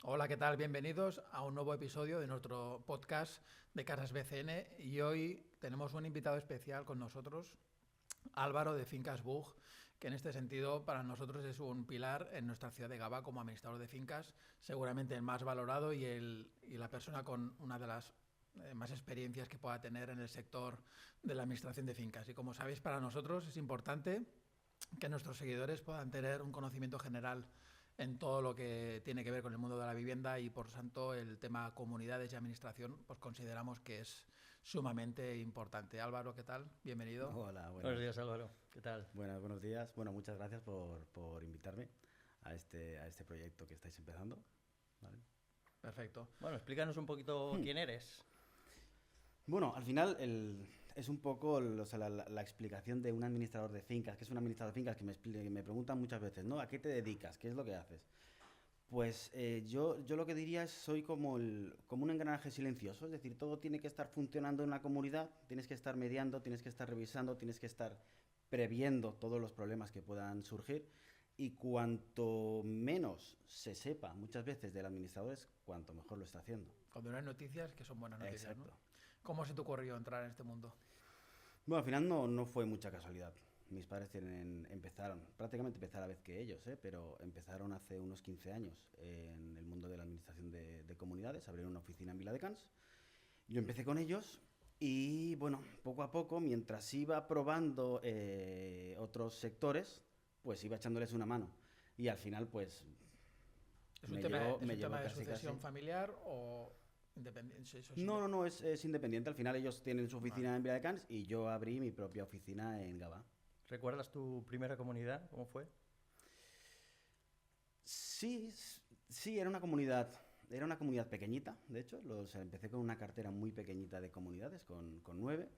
Hola, ¿qué tal? Bienvenidos a un nuevo episodio de nuestro podcast de Casas BCN y hoy tenemos un invitado especial con nosotros, Álvaro de Fincas Bug, que en este sentido para nosotros es un pilar en nuestra ciudad de Gavà como administrador de fincas, seguramente el más valorado y la persona con una de las más experiencias que pueda tener en el sector de la administración de fincas. Y como sabéis, para nosotros es importante que nuestros seguidores puedan tener un conocimiento general en todo lo que tiene que ver con el mundo de la vivienda y por tanto el tema comunidades y administración pues consideramos que es sumamente importante. Álvaro, ¿qué tal? Bienvenido. Hola, Buenos días, Álvaro. ¿Qué tal? buenos días. Bueno, muchas gracias por invitarme a este proyecto que estáis empezando. ¿Vale? Perfecto. Bueno, explícanos un poquito quién eres. Bueno, al final es un poco la explicación de un administrador de fincas, que es un administrador de fincas que me preguntan muchas veces, ¿no? ¿A qué te dedicas? ¿Qué es lo que haces? Pues yo lo que diría es soy como un engranaje silencioso, es decir, todo tiene que estar funcionando en la comunidad, tienes que estar mediando, tienes que estar revisando, tienes que estar previendo todos los problemas que puedan surgir y cuanto menos se sepa muchas veces del administrador es cuanto mejor lo está haciendo. Cuando no hay noticias, que son buenas noticias, ¿no? Exacto. ¿Cómo se te ocurrió entrar en este mundo? Bueno, al final no fue mucha casualidad. Mis padres prácticamente empezaron a la vez que ellos, pero empezaron hace unos 15 años en el mundo de la administración de comunidades, abrieron una oficina en Viladecans. Yo empecé con ellos y, bueno, poco a poco, mientras iba probando otros sectores, pues iba echándoles una mano. Y al final, pues, ¿Es me un tema, llevó, es me un llevó tema de casi, sucesión casi. familiar o independiente? No, es independiente. Al final ellos tienen su oficina en Viladecans y yo abrí mi propia oficina en Gavà. ¿Recuerdas tu primera comunidad? ¿Cómo fue? Sí, sí, era una comunidad pequeñita, de hecho, empecé con una cartera muy pequeñita de comunidades, con 9,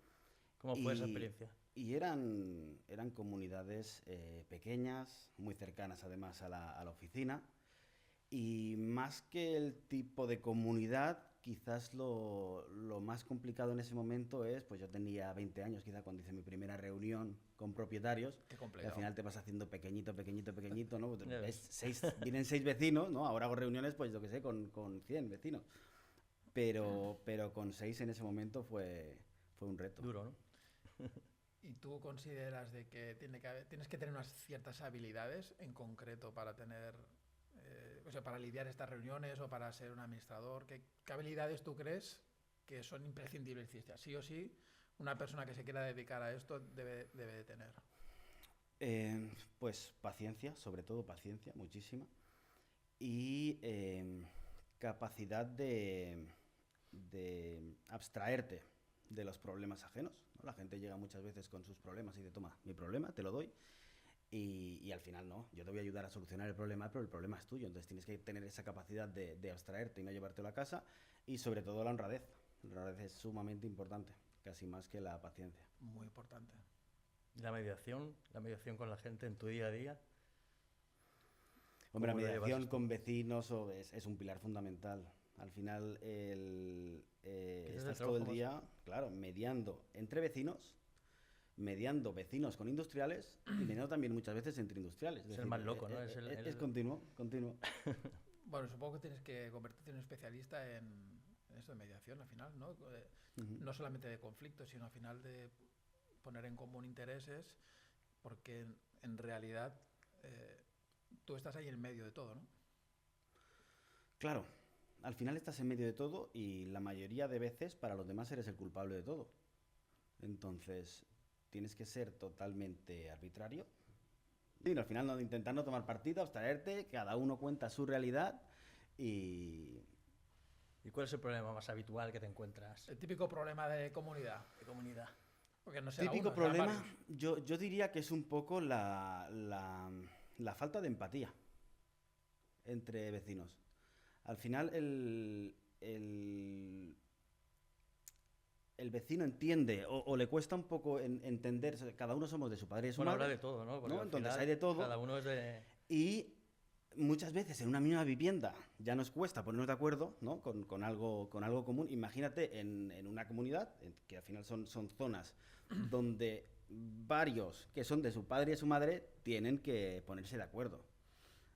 ¿Cómo fue esa y, experiencia? y eran comunidades pequeñas, muy cercanas además a la oficina, y más que el tipo de comunidad, quizás lo más complicado en ese momento es, pues yo tenía 20 años quizá cuando hice mi primera reunión con propietarios, Qué y al complicado. final te vas haciendo pequeñito, pequeñito, pequeñito, ¿no? Ya ves. Vienen 6 vecinos, ¿no? Ahora hago reuniones, pues yo qué sé, con 100 vecinos. Pero con 6 en ese momento fue un reto. Duro, ¿no? ¿Y tú consideras de que, tienes que tener unas ciertas habilidades en concreto para tener, o sea, para lidiar estas reuniones o para ser un administrador? ¿Qué habilidades tú crees que son imprescindibles? Sí o sí, una persona que se quiera dedicar a esto debe de tener. Pues paciencia, sobre todo paciencia, muchísima. Y capacidad de abstraerte de los problemas ajenos, ¿no? La gente llega muchas veces con sus problemas y te toma mi problema, te lo doy, y al final no, yo te voy a ayudar a solucionar el problema, pero el problema es tuyo, entonces tienes que tener esa capacidad de abstraerte y no llevártelo a casa, y sobre todo la honradez. La honradez es sumamente importante, casi más que la paciencia. Muy importante. ¿Y la mediación con la gente en tu día a día? Hombre, la ¿Cómo lo llevas mediación esto? con vecinos es un pilar fundamental. Al final, ¿Qué es el estás todo el trabajo más? día, claro, mediando entre vecinos, mediando vecinos con industriales y mediando también muchas veces entre industriales. Es Es el decir, más loco, ¿no? es continuo, continuo. Bueno, supongo que tienes que convertirte en un especialista en esto de mediación al final, ¿no? Ujú. No solamente de conflictos, sino al final de poner en común intereses, porque en realidad eh, tú estás ahí en medio de todo, ¿no? Claro, al final estás en medio de todo y la mayoría de veces para los demás eres el culpable de todo. Entonces, tienes que ser totalmente arbitrario. Y al final intentar no tomar partido, abstraerte, cada uno cuenta su realidad y... ¿Y cuál es el problema más habitual que te encuentras El típico problema de comunidad, de comunidad? porque no será Típico uno, serán problema, varios. yo diría que es un poco la falta de empatía entre vecinos. Al final el vecino entiende o le cuesta un poco entender, cada uno somos de su padre y de su Bueno, habrá madre, de todo, ¿no? Porque ¿no? al Entonces hay final de todo cada uno es de... y muchas veces en una misma vivienda ya nos cuesta ponernos de acuerdo, ¿no? con algo común. Imagínate en una comunidad, que al final son zonas donde varios que son de su padre y de su madre tienen que ponerse de acuerdo.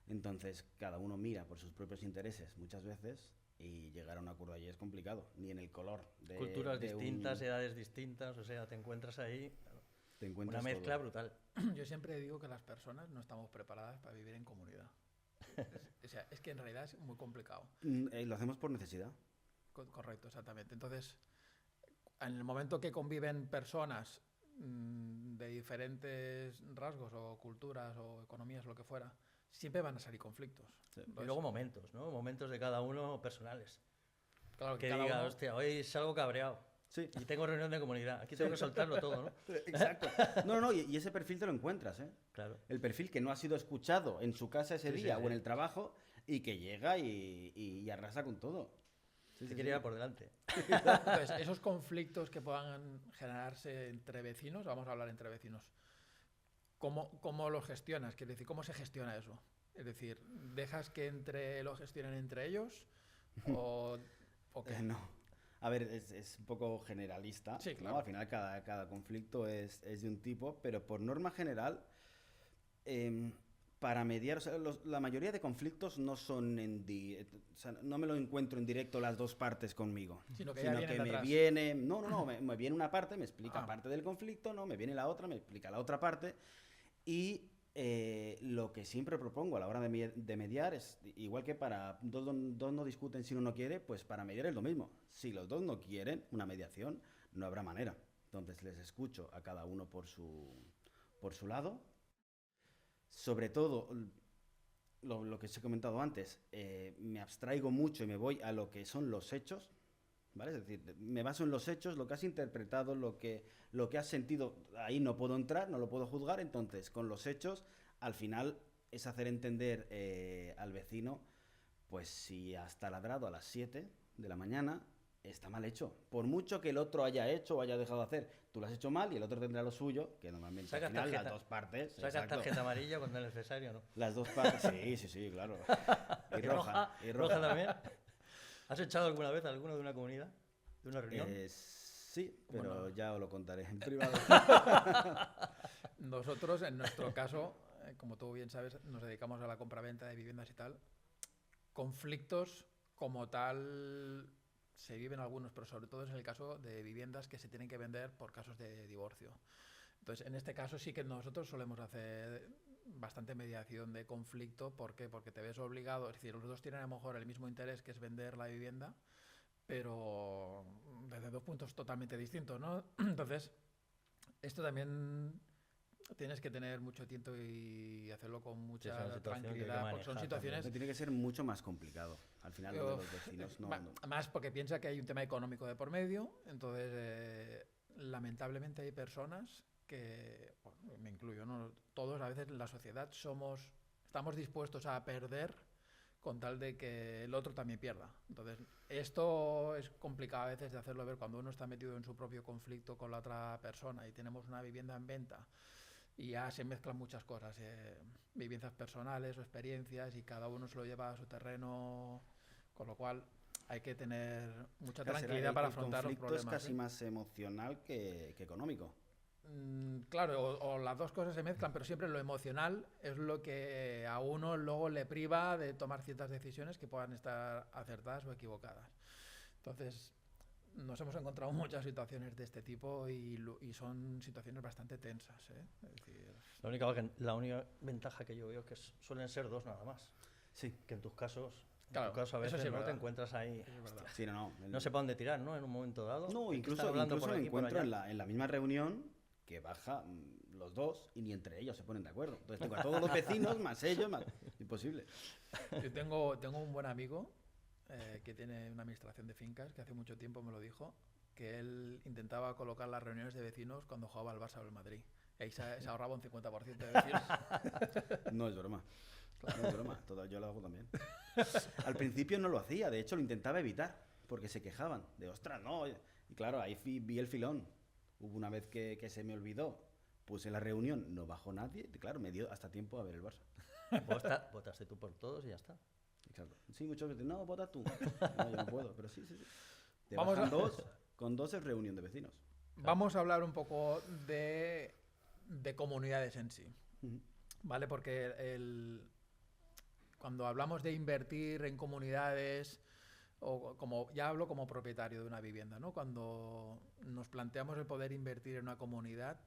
Entonces, cada uno mira por sus propios intereses muchas veces y llegar a un acuerdo allí es complicado, ni en el color de Culturas de distintas, edades distintas, o sea, te encuentras ahí te una encuentras mezcla todo. brutal. Yo siempre digo que las personas no estamos preparadas para vivir en comunidad. O sea, es que en realidad es muy complicado. Lo hacemos por necesidad. Correcto, exactamente. Entonces, en el momento que conviven personas de diferentes rasgos o culturas o economías, lo que fuera, siempre van a salir conflictos. Sí. Y luego momentos, ¿no? Momentos de cada uno personales. Claro Que cada diga, uno- hostia, hoy salgo cabreado Sí, y tengo reunión de comunidad. Aquí tengo que soltarlo todo, ¿no? exacto. No, y ese perfil te lo encuentras, ¿eh? Claro. El perfil que no ha sido escuchado en su casa ese Sí, sí, día sí. o en el trabajo y que llega y arrasa con todo. Sí, Te sí, quiere sí. ir por delante. Entonces, esos conflictos que puedan generarse entre vecinos, vamos a hablar entre vecinos, ¿cómo los gestionas? Quiero decir, ¿cómo se gestiona eso? Es decir, ¿dejas que lo gestionen entre ellos? ¿O qué? No. A ver, es un poco generalista, Sí, ¿no? claro. Al final cada conflicto es de un tipo, pero por norma general, para mediar, o sea, la mayoría de conflictos no son o sea, no me lo encuentro en directo las dos partes conmigo, Sino que ya sino vienen que de me atrás. viene, no, me viene una parte, me explica Ah. parte del conflicto, no, me viene la otra, me explica la otra parte, y lo que siempre propongo a la hora de mediar es, igual que para dos no discuten si uno no quiere, pues para mediar es lo mismo. Si los dos no quieren una mediación, no habrá manera. Entonces les escucho a cada uno por su lado. Sobre todo, lo que os he comentado antes, me abstraigo mucho y me voy a lo que son los hechos, ¿vale? Es decir, me baso en los hechos, lo que has interpretado, lo que has sentido, ahí no puedo entrar, no lo puedo juzgar, entonces con los hechos, al final es hacer entender al vecino, pues si hasta ladrado a las 7 de la mañana, está mal hecho. Por mucho que el otro haya hecho o haya dejado de hacer, tú lo has hecho mal y el otro tendrá lo suyo, que normalmente Sacas al final tarjeta. las dos partes... Sacas exacto. tarjeta amarilla cuando es necesario, ¿no? Las dos partes, sí, claro. Y roja, y Roja roja. también. ¿Has echado alguna vez a alguno de una comunidad? ¿De una reunión? Sí, pero Bueno. ya os lo contaré en privado. Nosotros, en nuestro caso, como tú bien sabes, nos dedicamos a la compraventa de viviendas y tal. Conflictos como tal se viven algunos, pero sobre todo es en el caso de viviendas que se tienen que vender por casos de divorcio. Entonces, en este caso sí que nosotros solemos hacer bastante mediación de conflicto. ¿Por qué? Porque te ves obligado, es decir, los dos tienen a lo mejor el mismo interés, que es vender la vivienda, pero desde dos puntos totalmente distintos, ¿no? Entonces, esto también tienes que tener mucho tiempo y hacerlo con Sí, es mucha una situación que hay que tranquilidad, porque son manejar situaciones... Pero tiene que ser mucho más complicado. Al final, lo de los Uf, vecinos no. Más porque piensa que hay un tema económico de por medio, entonces lamentablemente hay personas que, bueno, me incluyo, ¿no? Todos a veces en la sociedad estamos dispuestos a perder con tal de que el otro también pierda. Entonces, esto es complicado a veces de hacerlo ver cuando uno está metido en su propio conflicto con la otra persona y tenemos una vivienda en venta y ya se mezclan muchas cosas, vivencias personales o experiencias y cada uno se lo lleva a su terreno, con lo cual hay que tener mucha Claro, será tranquilidad para afrontar los conflicto problemas. es casi más emocional que económico. Claro, o las dos cosas se mezclan, pero siempre lo emocional es lo que a uno luego le priva de tomar ciertas decisiones que puedan estar acertadas o equivocadas. Entonces, nos hemos encontrado muchas situaciones de este tipo y son situaciones bastante tensas, ¿eh? Es decir, La única ventaja que yo veo es que suelen ser dos nada más. Sí. Que en tus casos, Claro, a eso veces sí es no te verdad. encuentras ahí. eso es verdad. Sí, no. No sé para dónde tirar, ¿no? En un momento dado. No, Hay que estar incluso hablando por me aquí, por encuentro allá. en la misma reunión que baja los dos y ni entre ellos se ponen de acuerdo. Entonces tengo a todos los vecinos, más ellos, más... Imposible. Yo tengo un buen amigo que tiene una administración de fincas que hace mucho tiempo me lo dijo, que él intentaba colocar las reuniones de vecinos cuando jugaba el Barça o el Madrid. Y ahí se ahorraba un 50% de vecinos. No es broma. No es broma. Yo lo hago también. Al principio no lo hacía, de hecho lo intentaba evitar, porque se quejaban de, ostras, no. Y claro, ahí vi el filón. Hubo una vez que se me olvidó, puse la reunión, no bajó nadie, y claro, me dio hasta tiempo a ver el Barça. Votaste tú por todos y ya está. Exacto. Sí, muchos veces, no, vota tú. No, yo no puedo, pero sí. Te Vamos bajan a- dos, con dos es reunión de vecinos. Vamos a hablar un poco de comunidades en sí, Ujú. ¿vale? Porque cuando hablamos de invertir en comunidades, o como ya hablo como propietario de una vivienda, ¿no? Cuando nos planteamos el poder invertir en una comunidad,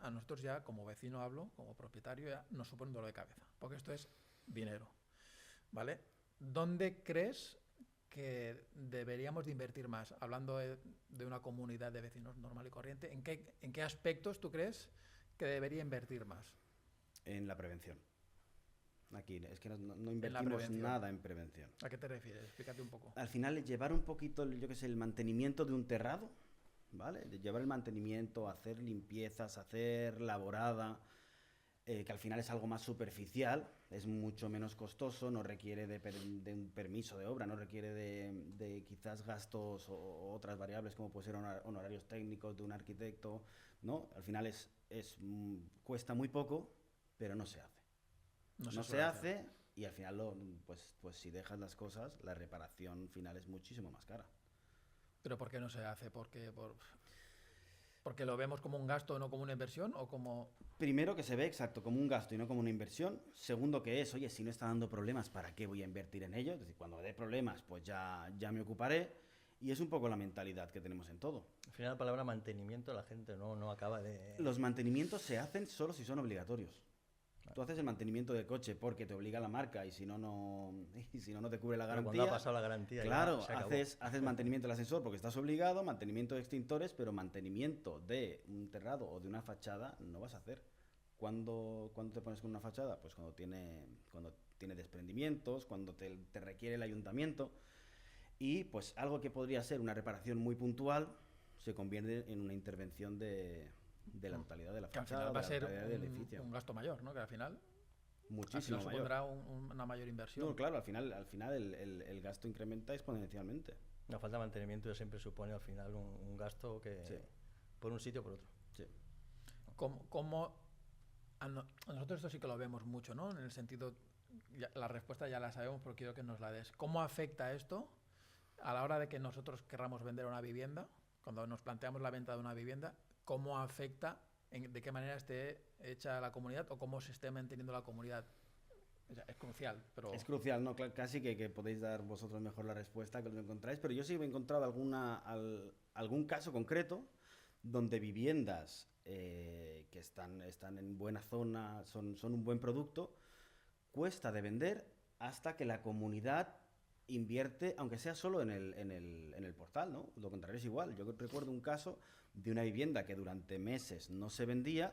a nosotros ya como vecino hablo, como propietario, ya nos supone un dolor de cabeza, porque esto es dinero, ¿vale? ¿Dónde crees que deberíamos de invertir más? Hablando de una comunidad de vecinos normal y corriente, ¿en qué aspectos tú crees que debería invertir más? En la prevención. Aquí es que no invertimos nada en prevención. ¿A qué te refieres? Explícate un poco. Al final es llevar un poquito, yo qué sé, el mantenimiento de un terrado, ¿vale? Llevar el mantenimiento, hacer limpiezas, hacer laborada, que al final es algo más superficial, es mucho menos costoso, no requiere de un permiso de obra, no requiere de quizás gastos o otras variables como puede ser honorarios técnicos de un arquitecto, ¿no? Al final cuesta muy poco, pero no se hace. No se hace y al final, pues si dejas las cosas, la reparación final es muchísimo más cara. ¿Pero por qué no se hace? ¿Porque lo vemos como un gasto, no como una inversión? ¿O como...? Primero, que se ve exacto como un gasto y no como una inversión. Segundo, que es, oye, si no está dando problemas, ¿para qué voy a invertir en ello? Es decir, cuando me dé problemas, pues ya me ocuparé. Y es un poco la mentalidad que tenemos en todo. Al final la palabra mantenimiento la gente no acaba de... Los mantenimientos se hacen solo si son obligatorios. Tú haces el mantenimiento del coche porque te obliga la marca y si no te cubre la garantía. Pero cuando ha pasado la garantía, claro, haces mantenimiento del ascensor porque estás obligado, mantenimiento de extintores, pero mantenimiento de un terrado o de una fachada no vas a hacer. ¿Cuándo te pones con una fachada? Pues cuando tiene desprendimientos, cuando te requiere el ayuntamiento. Y pues algo que podría ser una reparación muy puntual se convierte en una intervención de la totalidad de la fachada, va a ser del edificio. Un gasto mayor, ¿no? Que al final muchísimo mayor. Supondrá una mayor inversión. No, claro, al final el gasto incrementa exponencialmente. La falta de mantenimiento siempre supone al final un gasto que sí. por un sitio o por otro. Sí. Nosotros esto sí que lo vemos mucho, ¿no? En el sentido, la respuesta ya la sabemos, pero quiero que nos la des. ¿Cómo afecta esto a la hora de que nosotros querramos vender una vivienda? Cuando nos planteamos la venta de una vivienda, ¿cómo afecta, de qué manera esté hecha la comunidad o cómo se esté manteniendo la comunidad? O sea, es crucial, pero... Es crucial, ¿no? Casi que podéis dar vosotros mejor la respuesta que lo encontráis, pero yo sí he encontrado algún caso concreto donde viviendas que están en buena zona, son un buen producto, cuesta de vender hasta que la comunidad invierte, aunque sea solo en el portal, ¿no? Lo contrario es igual. Yo recuerdo un caso de una vivienda que durante meses no se vendía.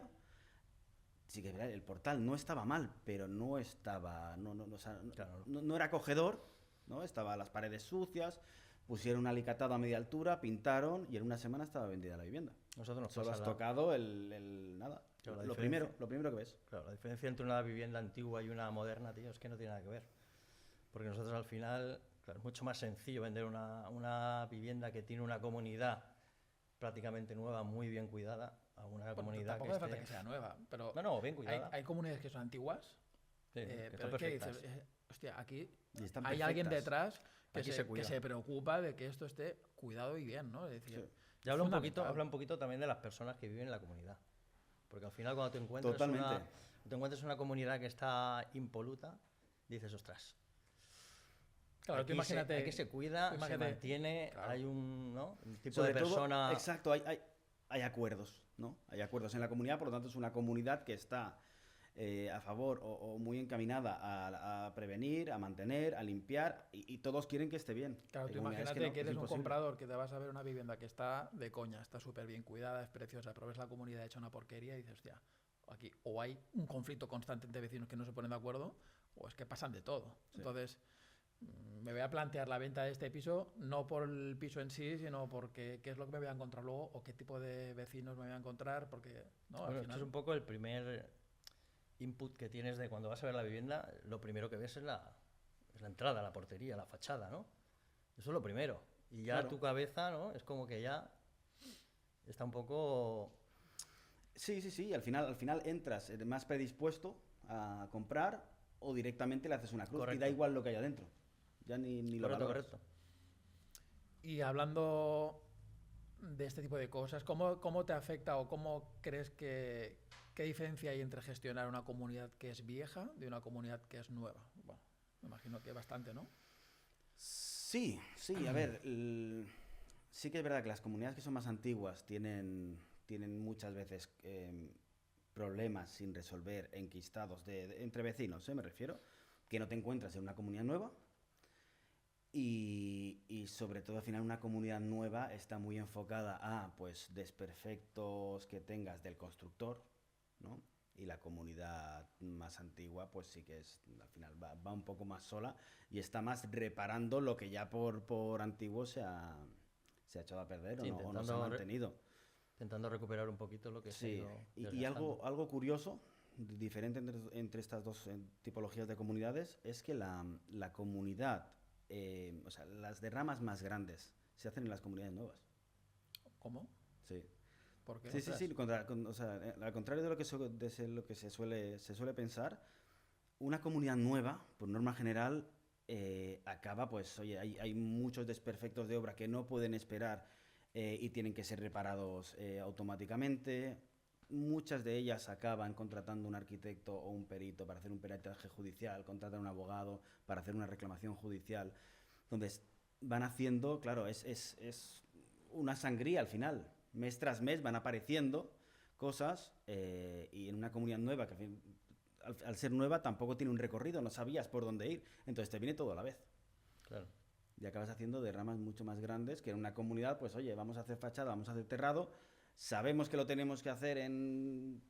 Sí que el portal no estaba mal, pero no estaba, no era acogedor, ¿no? Estaban las paredes sucias, pusieron un alicatado a media altura, pintaron y en una semana estaba vendida la vivienda. Nosotros nos solo has tocado nada. Claro, lo primero que ves. Claro, la diferencia entre una vivienda antigua y una moderna, tío, es que no tiene nada que ver. Porque nosotros al final, claro, es mucho más sencillo vender una vivienda que tiene una comunidad prácticamente nueva, muy bien cuidada, a una comunidad tampoco hace falta que sea nueva, pero no, bien cuidada. Hay comunidades que son antiguas, sí, pero es que dices, hostia, aquí hay alguien detrás que se preocupa de que esto esté cuidado y bien, ¿no? Es decir, sí. Ya habla un poquito también de las personas que viven en la comunidad. Porque al final cuando te encuentras una comunidad que está impoluta, dices, ostras, claro, tú imagínate, hay que se cuida, se mantiene, claro. Hay un tipo sobre de persona... Todo, exacto, hay acuerdos, ¿no? Hay acuerdos en la comunidad, por lo tanto es una comunidad que está a favor o muy encaminada a prevenir, a mantener, a limpiar y todos quieren que esté bien. Claro, tú imagínate que eres un comprador que te vas a ver una vivienda que está de coña, está súper bien cuidada, es preciosa, pero ves la comunidad hecha una porquería y dices, hostia, aquí o hay un conflicto constante entre vecinos que no se ponen de acuerdo o es que pasan de todo. Sí. Entonces, me voy a plantear la venta de este piso no por el piso en sí, sino porque qué es lo que me voy a encontrar luego o qué tipo de vecinos me voy a encontrar, porque ¿no? Bueno, esto es un poco el primer input que tienes de cuando vas a ver la vivienda, lo primero que ves es la entrada, la portería, la fachada, ¿no? Eso es lo primero. Y ya claro. Tu cabeza, ¿no? Es como que ya está un poco... Sí, al final entras más predispuesto a comprar o directamente le haces una cruz. Correcto. Y da igual lo que hay adentro. Ya ni lo valoras. Correcto. Y hablando de este tipo de cosas, ¿cómo te afecta o cómo crees qué diferencia hay entre gestionar una comunidad que es vieja de una comunidad que es nueva? Bueno, Me imagino que bastante, ¿no? Sí, a ver, sí que es verdad que las comunidades que son más antiguas tienen muchas veces problemas sin resolver, enquistados entre vecinos, me refiero, que no te encuentras en una comunidad nueva y sobre todo al final una comunidad nueva está muy enfocada a pues desperfectos que tengas del constructor, ¿no? Y la comunidad más antigua pues sí que es, al final va un poco más sola y está más reparando lo que ya por antiguo se ha echado a perder Sí, o no se ha mantenido. Intentando recuperar un poquito lo que se ha Sí, ido y desgastando. algo curioso, diferente entre estas dos tipologías de comunidades, es que la comunidad, o sea, las derramas más grandes se hacen en las comunidades nuevas. ¿Cómo? Sí. ¿Por qué? Sí, o sea, al contrario de lo que, lo que se suele pensar, una comunidad nueva, por norma general, acaba, pues, oye, hay muchos desperfectos de obra que no pueden esperar y tienen que ser reparados automáticamente. Muchas de ellas acaban contratando un arquitecto o un perito para hacer un peritaje judicial, contratan un abogado para hacer una reclamación judicial. Entonces, van haciendo, claro, es una sangría al final. Mes tras mes van apareciendo cosas y en una comunidad nueva que al ser nueva tampoco tiene un recorrido, no sabías por dónde ir, entonces te viene todo a la vez. Claro. Y acabas haciendo derramas mucho más grandes que en una comunidad, pues oye, vamos a hacer fachada, vamos a hacer terrado, sabemos que lo tenemos que hacer en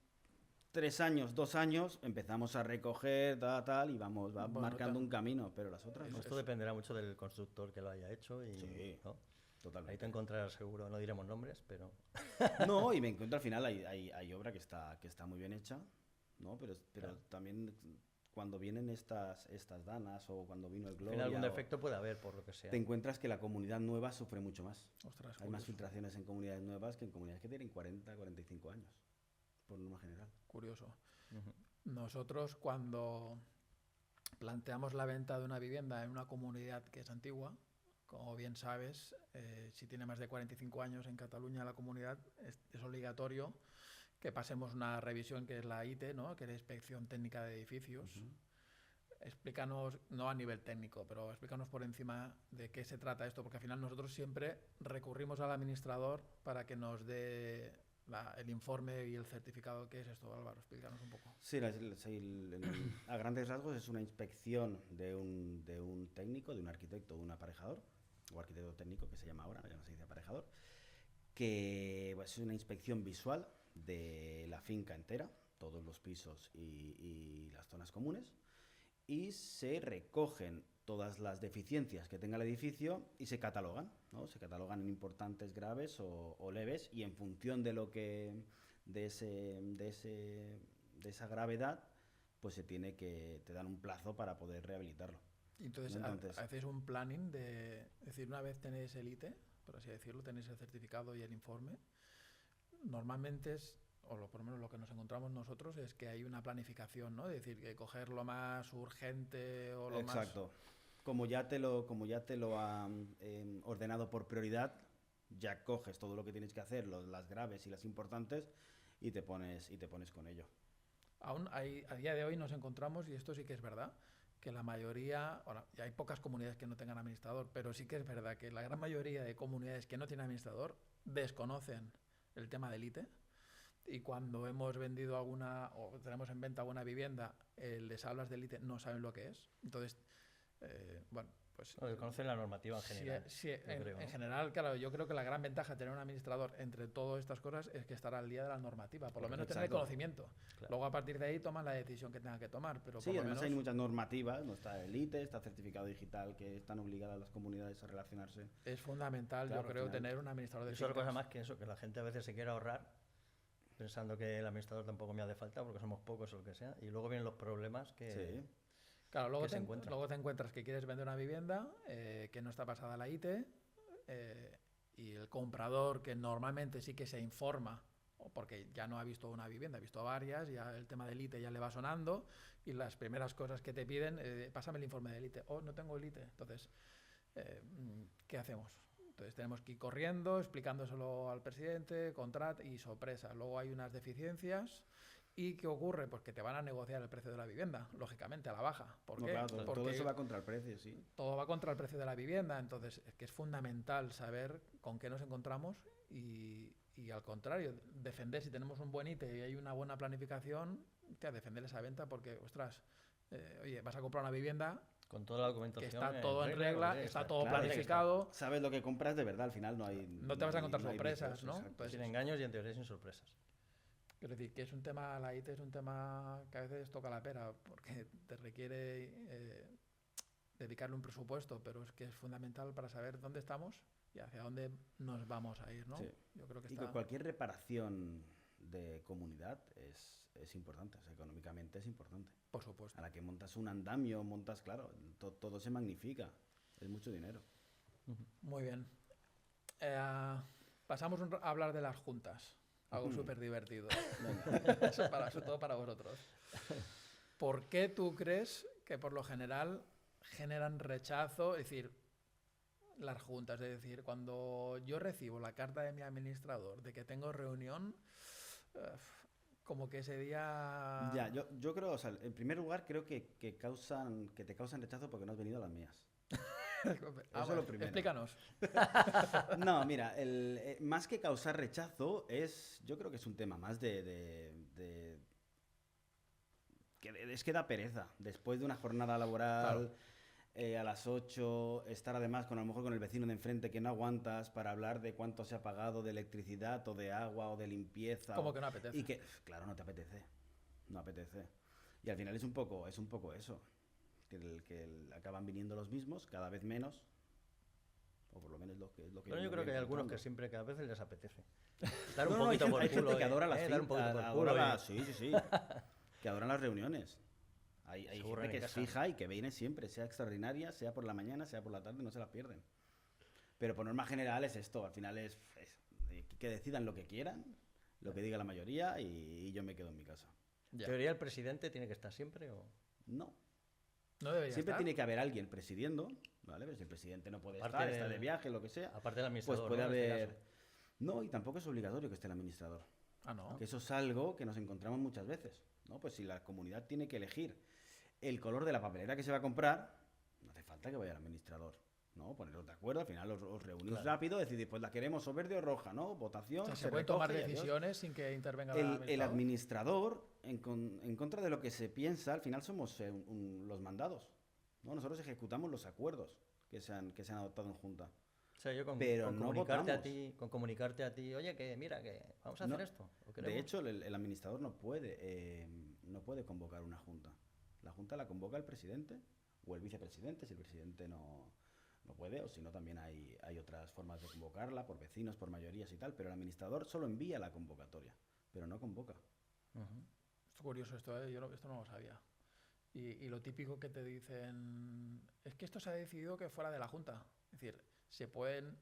3 años, 2 años, empezamos a recoger, tal, y va Bueno, marcando un camino, pero las otras no. Esto dependerá mucho del constructor que lo haya hecho y Sí, ¿no? totalmente. Ahí te encontrarás seguro, no diremos nombres, pero No, y me encuentro al final hay obra que está muy bien hecha, ¿no? Pero claro. también cuando vienen estas danas o cuando vino el Al final Gloria, algún defecto puede haber por lo que sea. te encuentras que la comunidad nueva sufre mucho más. Ostras, Hay más curioso. filtraciones en comunidades nuevas que en comunidades que tienen 40, 45 años, por norma general. Curioso. Ujú. Nosotros cuando planteamos la venta de una vivienda en una comunidad que es antigua, como bien sabes, si tiene más de 45 años en Cataluña la comunidad, es obligatorio que pasemos una revisión que es la ITE, ¿no? Que es la Inspección Técnica de Edificios. Explícanos, no a nivel técnico, pero explícanos por encima de qué se trata esto, porque al final nosotros siempre recurrimos al administrador para que nos dé el informe y el certificado. ¿Qué es esto, Álvaro? Explícanos un poco. Sí, a grandes rasgos es una inspección de un técnico, de un arquitecto, de un aparejador, o arquitecto técnico que se llama ahora, ya no se dice aparejador, que pues, es una inspección visual de la finca entera, todos los pisos y las zonas comunes, y se recogen todas las deficiencias que tenga el edificio y se catalogan, ¿no? Se catalogan en importantes, graves o leves, y en función de lo que de esa gravedad, pues te dan un plazo para poder rehabilitarlo. Entonces, ¿No? Entonces, hacéis un planning es decir, una vez tenéis el ITE, por así decirlo, tenéis el certificado y el informe, normalmente por lo menos lo que nos encontramos nosotros, es que hay una planificación, ¿no? Es decir, que coger lo más urgente o lo exacto. Como ya te lo han ordenado por prioridad, ya coges todo lo que tienes que hacer, las graves y las importantes, y te pones con ello. Aún a día de hoy nos encontramos, y esto sí que es verdad, que la mayoría, bueno, ya hay pocas comunidades que no tengan administrador, pero sí que es verdad que la gran mayoría de comunidades que no tienen administrador desconocen el tema del ITE, y cuando hemos vendido o tenemos en venta alguna vivienda, les hablas del ITE, no saben lo que es. Entonces, bueno, pues... No, conocen la normativa en general. Sí, creo, en ¿no? general, claro, yo creo que la gran ventaja de tener un administrador entre todas estas cosas es que estará al día de la normativa, por lo menos tener el Exacto. conocimiento. Claro. Luego a partir de ahí toman la decisión que tengan que tomar, pero Sí, por lo además menos hay muchas normativas, no está el ITE, está certificado digital, que están obligadas las comunidades a relacionarse. es fundamental, Claro, yo creo, al final. tener un administrador de Eso es otra cosa fincas. más que eso, que la gente a veces se quiere ahorrar pensando que el administrador tampoco me hace falta porque somos pocos o lo que sea, y luego vienen los problemas que... Sí. Claro, luego se encuentran. luego te encuentras que quieres vender una vivienda que no está pasada a la ITE, y el comprador, que normalmente sí que se informa, o porque ya no ha visto una vivienda, ha visto varias, ya el tema del ITE ya le va sonando, y las primeras cosas que te piden, pásame el informe del ITE. Oh, no tengo el ITE. Entonces, ¿qué hacemos? Entonces tenemos que ir corriendo, explicándoselo al presidente, y sorpresa. Luego hay unas deficiencias ¿Y qué ocurre? Pues que te van a negociar el precio de la vivienda, lógicamente, a la baja. ¿Por No, qué? claro, todo Porque eso va contra el precio, sí. todo va contra el precio de la vivienda, entonces es que es fundamental saber con qué nos encontramos y al contrario, defender, si tenemos un buen ITE y hay una buena planificación, defender esa venta porque, ostras, oye, vas a comprar una vivienda Con toda la que documentación está todo en regla, está todo claro, planificado, Sabes lo que compras de verdad, al final no hay... no te vas a encontrar no hay sorpresas, vicios, ¿no? exacto. Entonces, Sin engaños y en teoría sin sorpresas. quiero decir, que es un tema, la IT es un tema que a veces toca la pera porque te requiere dedicarle un presupuesto, pero es que es fundamental para saber dónde estamos y hacia dónde nos vamos a ir, ¿no? Sí. Yo creo que Y está... que cualquier reparación de comunidad es importante, o sea, económicamente es importante. Por supuesto. A la que montas un andamio, claro, todo se magnifica, es mucho dinero. Muy bien. Pasamos a hablar de las juntas. Algo súper divertido. Eso sobre todo para vosotros. ¿Por qué tú crees que por lo general generan rechazo? Es decir, las juntas. Es decir, cuando yo recibo la carta de mi administrador de que tengo reunión, como que ese día... Ya, yo creo, o sea, en primer lugar creo que te causan rechazo porque no has venido a las mías. Eso es lo primero. Explícanos. No, mira, más que causar rechazo, yo creo que es un tema más es que da pereza. Después de una jornada laboral a las 8, estar además a lo mejor con el vecino de enfrente que no aguantas para hablar de cuánto se ha pagado de electricidad o de agua o de limpieza. Como que no apetece. Y que, claro, no te apetece. No apetece. Y al final es un poco eso. Que acaban viniendo los mismos, cada vez menos, o por lo menos lo que Pero yo creo que hay algunos que siempre, que a veces les apetece dar un No, poquito por hay culo, gente que adora las dar un poquito por culo, sí, que adoran las reuniones. Hay Se gente aburren que en es casa. fija y que viene siempre, sea extraordinaria, sea por la mañana, sea por la tarde, no se las pierden. Pero por norma general es esto, al final es que decidan lo que quieran, lo que diga la mayoría y yo me quedo en mi casa. ¿En teoría el presidente tiene que estar siempre o...? No. No debería Siempre estar. tiene que haber alguien presidiendo, ¿vale? Pero si el presidente no puede Aparte está de del- viaje, lo que sea, Aparte del pues administrador, puede ¿no? En este haber... caso. No, y tampoco es obligatorio que esté el administrador. Ah, no. Que eso es algo que nos encontramos muchas veces, ¿no? Pues si la comunidad tiene que elegir el color de la papelera que se va a comprar, no hace falta que vaya el administrador, ¿no? Poneros de acuerdo, al final os reunís Claro. rápido, decidís, pues la queremos o verde o roja, ¿no? Votación, O sea, se se pueden tomar recoge y adiós. decisiones sin que intervenga El administrador, en contra de lo que se piensa, al final somos los mandados, ¿no? Nosotros ejecutamos los acuerdos que se han adoptado en junta. O sea, yo Pero con no comunicarte votamos. con comunicarte a ti, oye, que mira, que vamos a hacer No, esto. ¿o De queremos? hecho, el administrador no puede convocar una junta. La junta la convoca el presidente o el vicepresidente, si el presidente no puede, o si no también hay otras formas de convocarla, por vecinos, por mayorías y tal, pero el administrador solo envía la convocatoria, pero no convoca. Ujú. Es curioso esto, ¿eh? Esto no lo sabía. Y lo típico que te dicen es que esto se ha decidido que fuera de la Junta. Es decir, se pueden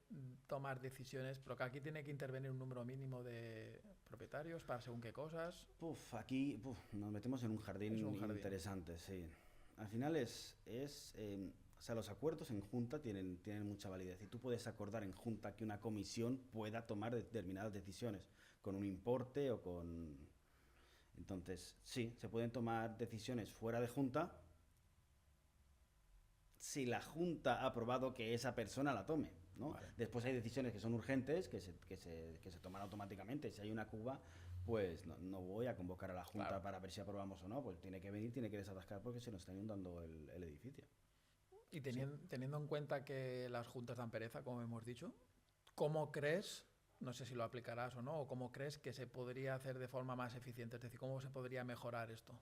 tomar decisiones, pero que aquí tiene que intervenir un número mínimo de propietarios para según qué cosas. Aquí nos metemos en un jardín, Es un jardín. interesante, sí. Al final o sea, los acuerdos en junta tienen mucha validez y tú puedes acordar en junta que una comisión pueda tomar determinadas decisiones con un importe o con... Entonces, sí, se pueden tomar decisiones fuera de junta si la junta ha aprobado que esa persona la tome, ¿no? Vale. Después hay decisiones que son urgentes, que se toman automáticamente. Si hay una cuba, pues no voy a convocar a la junta Claro. para ver si aprobamos o no. Pues tiene que venir, tiene que desatascar porque se nos está inundando el edificio. Y teniendo en cuenta que las juntas dan pereza, como hemos dicho, ¿cómo crees, no sé si lo aplicarás o no, o cómo crees que se podría hacer de forma más eficiente? Es decir, ¿cómo se podría mejorar esto?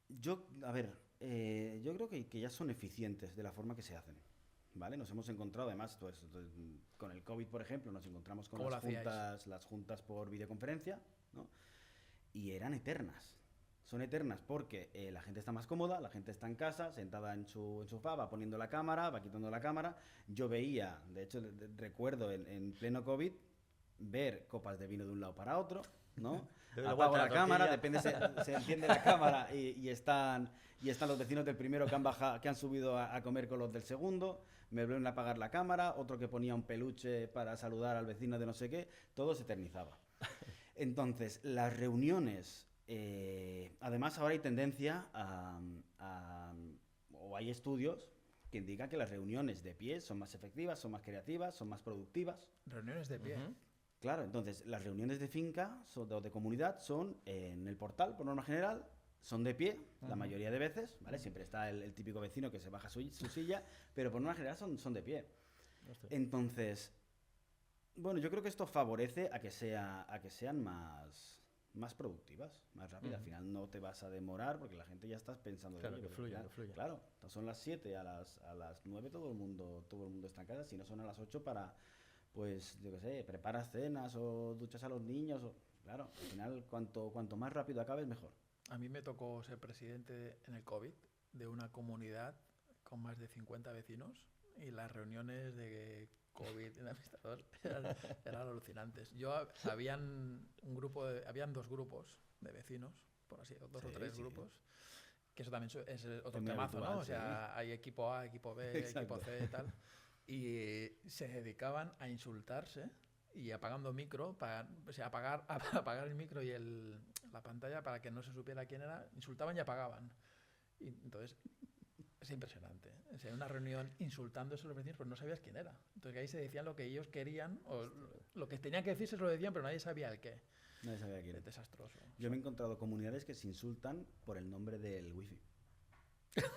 Yo creo que ya son eficientes de la forma que se hacen, ¿vale? Nos hemos encontrado, además, pues, con el COVID, por ejemplo, nos encontramos con ¿Cómo lo hacíais? las juntas por videoconferencia, ¿no? Y eran eternas. Son eternas porque la gente está más cómoda, la gente está en casa, sentada en su sofá, va poniendo la cámara, va quitando la cámara. Yo veía, de hecho, recuerdo en pleno COVID, ver copas de vino de un lado para otro, ¿no? Luego Apago la la cámara, tortilla. se enciende la cámara y están los vecinos del primero que han subido a comer con los del segundo, me vuelven a apagar la cámara, otro que ponía un peluche para saludar al vecino de no sé qué, todo se eternizaba. Entonces, las reuniones, además ahora hay tendencia o hay estudios que indican que las reuniones de pie son más efectivas, son más creativas, son más productivas. Reuniones de pie. Claro, entonces las reuniones de finca o de comunidad son en el portal, por norma general, son de pie, la mayoría de veces, ¿vale? Siempre está el típico vecino que se baja su silla, pero por norma general son de pie. Hostia. Entonces, bueno, yo creo que esto favorece a que sean más productivas, más rápidas. Al final no te vas a demorar porque la gente ya está pensando... Claro, "Oye, que pero fluya, ya- que fluya". Claro, son las 7, a las 9 todo el mundo está en casa, si no son a las 8 para, pues, yo qué sé, preparas cenas o duchas a los niños. Claro, al final cuanto más rápido acabes, mejor. A mí me tocó ser presidente en el COVID de una comunidad con más de 50 vecinos y las reuniones de COVID en administrador eran alucinantes. Habían dos grupos de vecinos, por así, dos o Sí, tres sí. grupos, que eso también es otro Es muy temazo, ¿no? habitual, O sea, hay equipo A, equipo B, equipo Exacto. C y tal. Y se dedicaban a insultarse y apagando micro, o sea, apagar el micro y la pantalla para que no se supiera quién era, insultaban y apagaban. Y entonces, es impresionante. O sea, en una reunión insultándose a los vecinos, pues no sabías quién era. Entonces ahí se decían lo que ellos querían, o lo que tenían que decir se lo decían, pero nadie sabía el qué. Nadie sabía quién Es era. desastroso. Yo me he encontrado comunidades que se insultan por el nombre del wifi.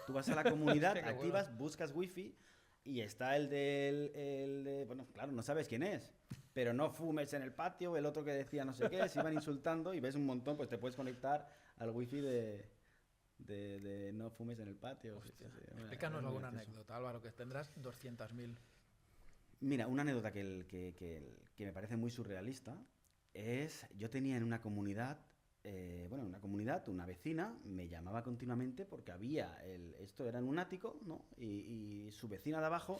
Tú vas a la comunidad, Hostia, qué activas, buscas wifi y está el de... Bueno, claro, no sabes quién es, pero no fumes en el patio, el otro que decía no sé qué, se iban insultando y ves un montón, pues te puedes conectar al wifi de no fumes en el patio. Hostia. Sí, sí, Explícanos es muy alguna gracioso. anécdota, Álvaro, que tendrás 200.000. Mira, una anécdota que me parece muy surrealista es, yo tenía en una comunidad, una vecina me llamaba continuamente porque esto era en un ático, ¿no? Y su vecina de abajo,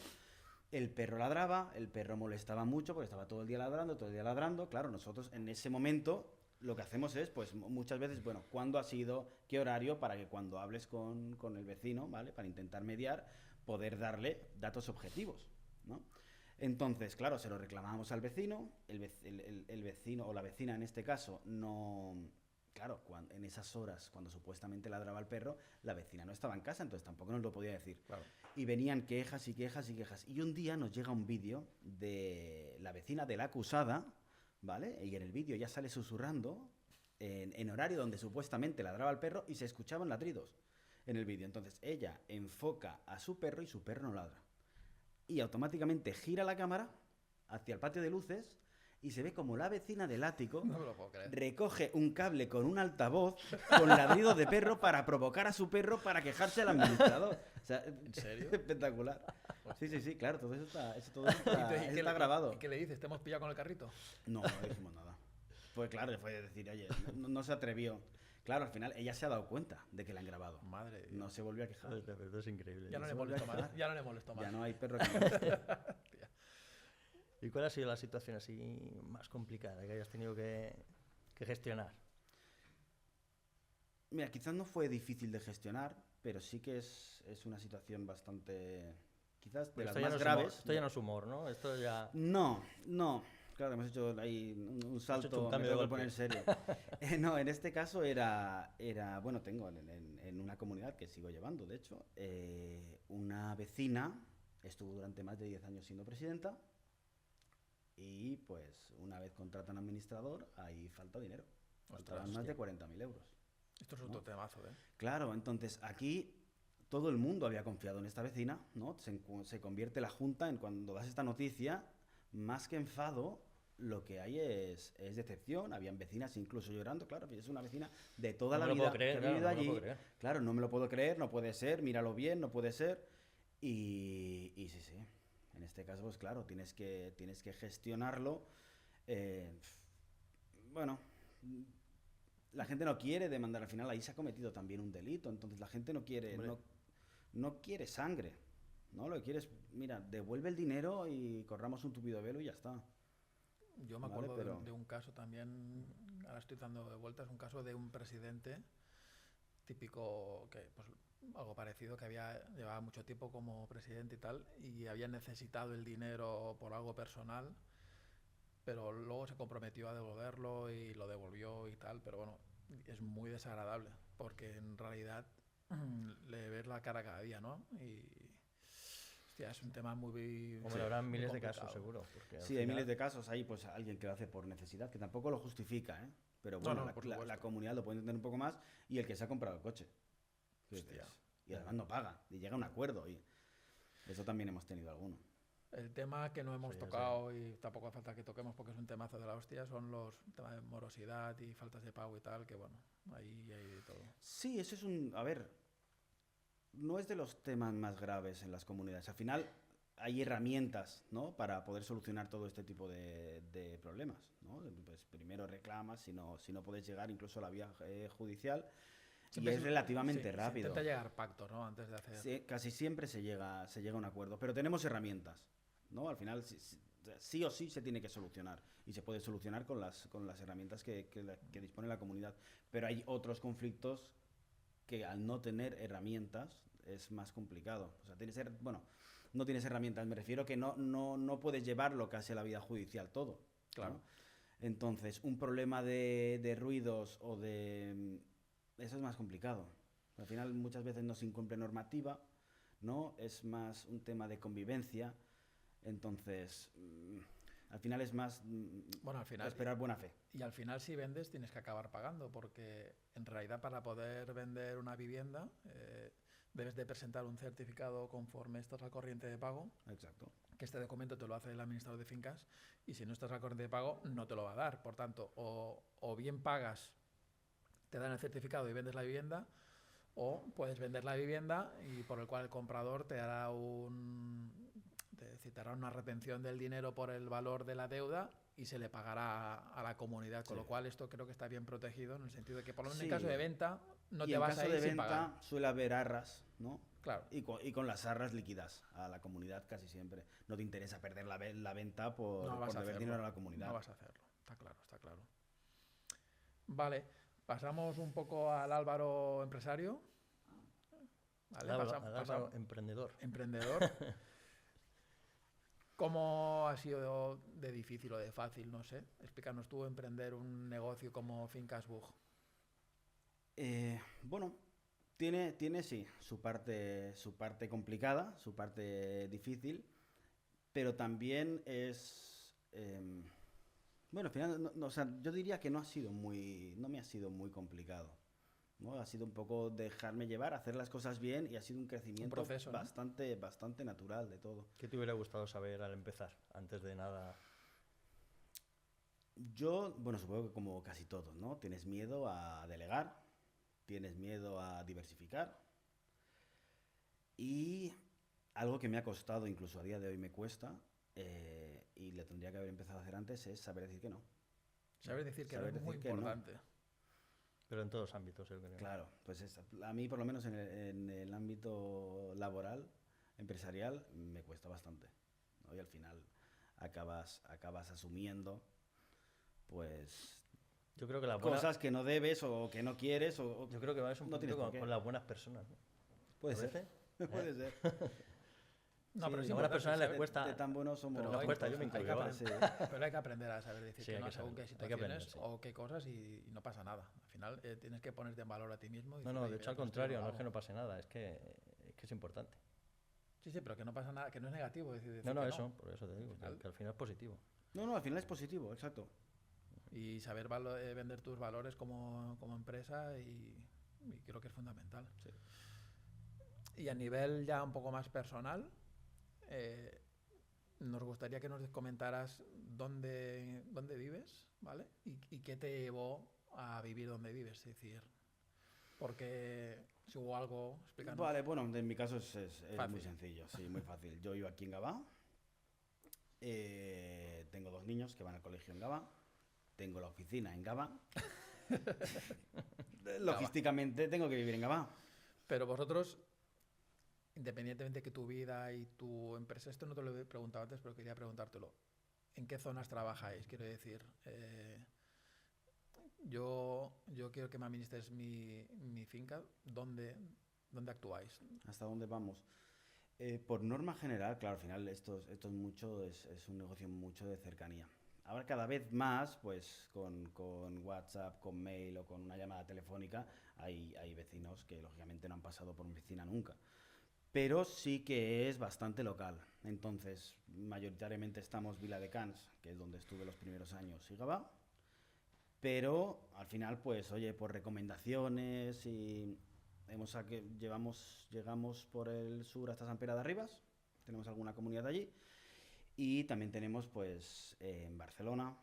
el perro ladraba, el perro molestaba mucho porque estaba todo el día ladrando. Claro, nosotros en ese momento lo que hacemos es, pues muchas veces, bueno, ¿cuándo ha sido? ¿Qué horario? Para que cuando hables con el vecino, ¿vale? Para intentar mediar, poder darle datos objetivos, ¿no? Entonces, claro, se lo reclamábamos al vecino, el vecino o la vecina en este caso no... Claro, en esas horas, cuando supuestamente ladraba el perro, la vecina no estaba en casa, entonces tampoco nos lo podía decir. Claro. Y venían quejas y quejas y quejas. Y un día nos llega un vídeo de la vecina de la acusada, ¿vale? Y en el vídeo ya sale susurrando en horario donde supuestamente ladraba el perro y se escuchaban ladridos en el vídeo. Entonces ella enfoca a su perro y su perro no ladra. Y automáticamente gira la cámara hacia el patio de luces y se ve como la vecina del ático No me lo puedo creer. recoge un cable con un altavoz con ladridos de perro para provocar a su perro para quejarse al administrador. O sea, ¿En serio? espectacular. Sí, claro, todo eso está ¿Y qué está grabado. ¿Y qué le dices? ¿Te hemos pillado con el carrito? No dijimos nada. Pues claro, fue decir, oye, no se atrevió. Claro, al final ella se ha dado cuenta de que la han grabado. Madre de Dios. No se volvió a quejar. Hostia, pero esto es increíble. Ya no le se volvió a molesto más. quejar. Ya no le molesto más. Ya no hay perro que moleste. ¿Y cuál ha sido la situación así más complicada que hayas tenido que gestionar? Mira, quizás no fue difícil de gestionar, pero sí que es una situación bastante... Quizás de Porque las esto ya más no es graves. humor, esto ya no es humor, ¿no? Esto ya... No. Claro, hemos hecho ahí un salto, hecho un me cambio tengo de que poner serio. No, en este caso bueno, tengo en una comunidad que sigo llevando, de hecho, una vecina estuvo durante más de 10 años siendo presidenta y pues una vez contratan administrador, ahí falta dinero. Faltaban más de 40.000 euros. Esto es otro ¿No? temazo, ¿eh? Claro, entonces aquí todo el mundo había confiado en esta vecina, ¿no? Se convierte la junta en cuando das esta noticia, más que enfado, lo que hay es decepción. Habían vecinas incluso llorando, claro, es una vecina de toda No la me lo vida puedo creer, que ha vivido claro, no me lo allí. puedo creer. Claro, no me lo puedo creer, no puede ser, míralo bien, no puede ser. Y sí. En este caso, pues claro, tienes que gestionarlo. Bueno, la gente no quiere demandar, al final ahí se ha cometido también un delito, entonces la gente no quiere, Hombre. no quiere sangre, ¿no? Lo que quiere es, mira, devuelve el dinero y corramos un tupido velo y ya está. Yo me Vale, acuerdo pero- de un caso también, ahora estoy dando de vueltas, un caso de un presidente típico, que pues algo parecido, que llevaba mucho tiempo como presidente y tal, y había necesitado el dinero por algo personal, pero luego se comprometió a devolverlo y lo devolvió y tal, pero bueno, es muy desagradable, porque en realidad le ves la cara cada día, ¿no? Y hostia, es un tema muy... Hombre, habrán muy miles de complicado. casos, seguro. Porque al Sí, hay final- miles de casos. Hay pues alguien que lo hace por necesidad, que tampoco lo justifica, ¿eh? Pero No, bueno, no, la, por la- supuesto. la comunidad lo puede entender un poco más y el que se ha comprado el coche. Que Hostia. dices, y además no paga y llega a un acuerdo. Y eso también hemos tenido alguno. El tema que no hemos Sí, ya sé. tocado y tampoco hace falta que toquemos porque es un temazo de la hostia son los temas de morosidad y faltas de pago y tal, que bueno, ahí hay de todo. Sí, eso es un... A ver, no es de los temas más graves en las comunidades. Al final hay herramientas, ¿no? Para poder solucionar todo este tipo de problemas, ¿no? Pues primero reclamas, si no puedes llegar incluso a la vía judicial. Siempre Y es se- relativamente sí, se rápido. intenta llegar a pactos, ¿no? Antes de hacer... Sí, casi siempre se llega a un acuerdo, pero tenemos herramientas, ¿no? Al final sí o sí se tiene que solucionar y se puede solucionar con las herramientas que dispone la comunidad. Pero hay otros conflictos que al no tener herramientas es más complicado. O sea, bueno, no tienes herramientas, me refiero que no puedes llevarlo casi a la vía judicial todo. ¿no? Claro. Entonces, un problema de ruidos o de... Eso es más complicado. Al final muchas veces no se incumple normativa, ¿no? Es más un tema de convivencia. Entonces, al final es más Bueno, al final... esperar buena fe. Y al final si vendes tienes que acabar pagando, porque en realidad para poder vender una vivienda debes de presentar un certificado conforme estás al corriente de pago, Exacto. que este documento te lo hace el administrador de fincas, y si no estás al corriente de pago no te lo va a dar. Por tanto, o bien pagas, te dan el certificado y vendes la vivienda, o puedes vender la vivienda y por el cual el comprador te hará te hará una retención del dinero por el valor de la deuda y se le pagará a la comunidad, con Sí. lo cual esto creo que está bien protegido en el sentido de que por lo menos en Sí. caso de venta no Y te en vas a caso ir de sin pagar. venta suele haber arras, ¿no? Claro, Y con las arras liquidas a la comunidad casi siempre. No te interesa perder la venta por no vas a deber hacerlo. dinero a la comunidad. No vas a hacerlo, está claro, está claro. Vale, pasamos un poco al Álvaro empresario. Vale, Al pasamos- Álvaro emprendedor. emprendedor. ¿Cómo ha sido de difícil o de fácil? No sé. Explícanos tú emprender un negocio como Fincas Bug. Bueno, tiene sí su parte complicada, su parte difícil, pero también es bueno, al final o sea, yo diría que no me ha sido muy complicado, ¿no? Ha sido un poco dejarme llevar, hacer las cosas bien y ha sido un crecimiento proceso, ¿no? bastante natural de todo. ¿Qué te hubiera gustado saber al empezar? Antes de nada. Yo, bueno, supongo que como casi todos, ¿no? Tienes miedo a delegar, tienes miedo a diversificar y algo que me ha costado, incluso a día de hoy me cuesta, y le tendría que haber empezado a hacer antes, es saber decir que no. Saber decir que no Saber es muy decir que no. importante. Pero en todos los ámbitos, yo creo. Claro, pues a mí por lo menos en el ámbito laboral, empresarial, me cuesta bastante, ¿no? Y al final acabas asumiendo pues Yo creo que las buenas, cosas que no debes o que no quieres o yo creo que va un no tienes poquito por qué. con las buenas personas, ¿no? Puede ¿Te ser. parece? Puede ser. No, Sí, pero a es buenas importante personas les saber- cuesta. De tan buenos somos. Pero Nos hay- cuesta, yo me hay que incluyo. aprender. Sí. Pero hay que aprender a saber decir Sí, que hay no que según saber, qué hay que situaciones aprender, sí. o qué cosas y no pasa nada. Al final tienes que ponerte en valor a ti mismo. Y No, decir, no, "Oye, de mira, hecho al pues esto contrario, lo no es que hago". no pase nada, es que es importante. Sí, sí, pero que no pasa nada, que no es negativo. Decir No, no, que eso, por eso te digo, final- que al final es positivo. No, al final es positivo, exacto. Y saber vender tus valores como empresa y creo que es fundamental. Sí. Y a nivel ya un poco más personal, nos gustaría que nos comentaras dónde vives, ¿vale? Y qué te llevó a vivir donde vives, es decir, porque si hubo algo, explícanos. Vale, bueno, en mi caso es Fácil. muy sencillo, sí, muy fácil. Yo vivo aquí en Gavá. Tengo 2 niños que van al colegio en Gavá. Tengo la oficina en Gavá. Logísticamente tengo que vivir en Gavá. Pero vosotros, independientemente de que tu vida y tu empresa, esto no te lo he preguntado antes, pero quería preguntártelo. ¿En qué zonas trabajáis? Quiero decir, yo quiero que me administres mi finca. ¿Dónde actuáis? ¿Hasta dónde vamos? Por norma general, claro, al final esto es un negocio mucho de cercanía. Ahora cada vez más, pues con WhatsApp, con mail o con una llamada telefónica, hay vecinos que lógicamente no han pasado por mi oficina nunca. Pero sí que es bastante local. Entonces, mayoritariamente estamos Viladecans, que es donde estuve los primeros años, y Gavà. Pero al final, pues, oye, por recomendaciones y llegamos por el sur hasta Sant Pere de Ribes, tenemos alguna comunidad allí. Y también tenemos, pues, en Barcelona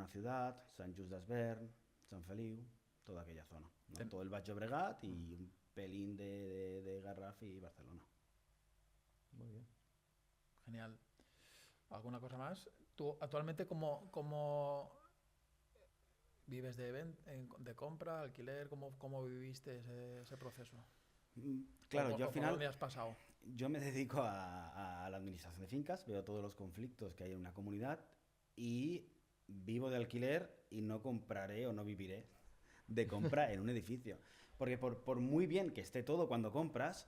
ciudad, Sant Just Desvern, Sant Feliu, toda aquella zona, ¿no? Todo el Baix Llobregat y un pelín de Garraf y Barcelona. Muy bien. Genial. ¿Alguna cosa más? ¿Tú actualmente cómo vives de compra, alquiler? ¿Cómo viviste ese proceso? Claro, yo al final... ¿Dónde has pasado? Yo me dedico a la administración de fincas, veo todos los conflictos que hay en una comunidad y vivo de alquiler y no compraré o no viviré de compra en un edificio. Porque por muy bien que esté todo cuando compras,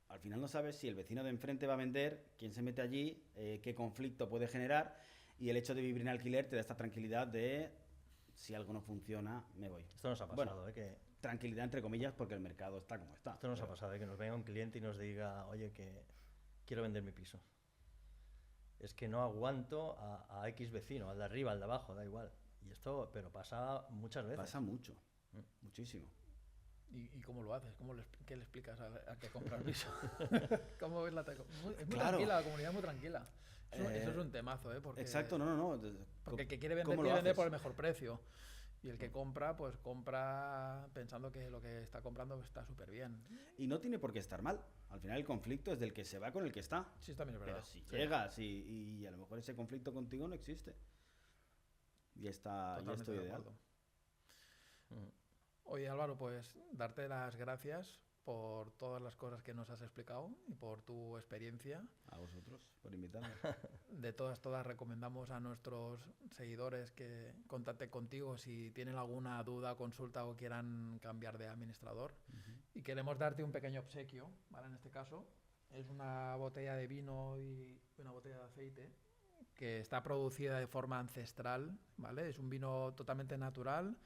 al final no sabes si el vecino de enfrente va a vender, quién se mete allí, qué conflicto puede generar, y el hecho de vivir en alquiler te da esta tranquilidad de si algo no funciona, me voy. Esto nos ha pasado, que... Tranquilidad entre comillas porque el mercado está como está. Esto nos ha pasado, que nos venga un cliente y nos diga, oye, que quiero vender mi piso. Es que no aguanto a X vecino, al de arriba, al de abajo, da igual. Y esto, pero pasa muchas veces. Pasa mucho, muchísimo. ¿Y cómo lo haces? ¿Qué le explicas a que compra el piso? ¿Cómo ves es muy Claro. tranquila, la comunidad es muy tranquila. Eso es un temazo, ¿eh? Porque, exacto, no. Porque el que quiere vender por el mejor precio. Y el que compra, pues compra pensando que lo que está comprando está súper bien. Y no tiene por qué estar mal. Al final el conflicto es del que se va con el que está. Sí, también es verdad. Pero si llegas y a lo mejor ese conflicto contigo no existe. Y está Totalmente de ideal. acuerdo. Oye, Álvaro, pues darte las gracias por todas las cosas que nos has explicado y por tu experiencia. A vosotros por invitarme. De todas recomendamos a nuestros seguidores que contacten contigo si tienen alguna duda, consulta o quieran cambiar de administrador. Y queremos darte un pequeño obsequio, ¿vale? En este caso es una botella de vino y una botella de aceite que está producida de forma ancestral, ¿vale? Es un vino totalmente natural,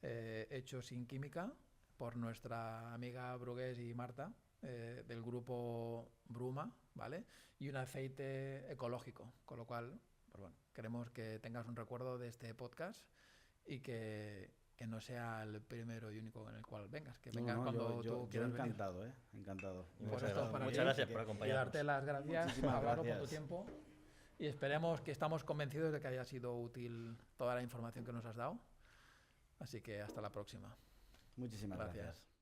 hecho sin química por nuestra amiga Brugués y Marta, del grupo Bruma, ¿vale? Y un aceite ecológico, con lo cual, pues bueno, queremos que tengas un recuerdo de este podcast y que no sea el primero y único en el cual vengas, que vengas cuando tú quieras venir. Encantado, encantado. Muchas gracias por acompañarnos. Y darte las gracias, Álvaro, por tu gracias. tiempo. Y esperemos que estamos convencidos de que haya sido útil toda la información que nos has dado. Así que hasta la próxima. Muchísimas gracias.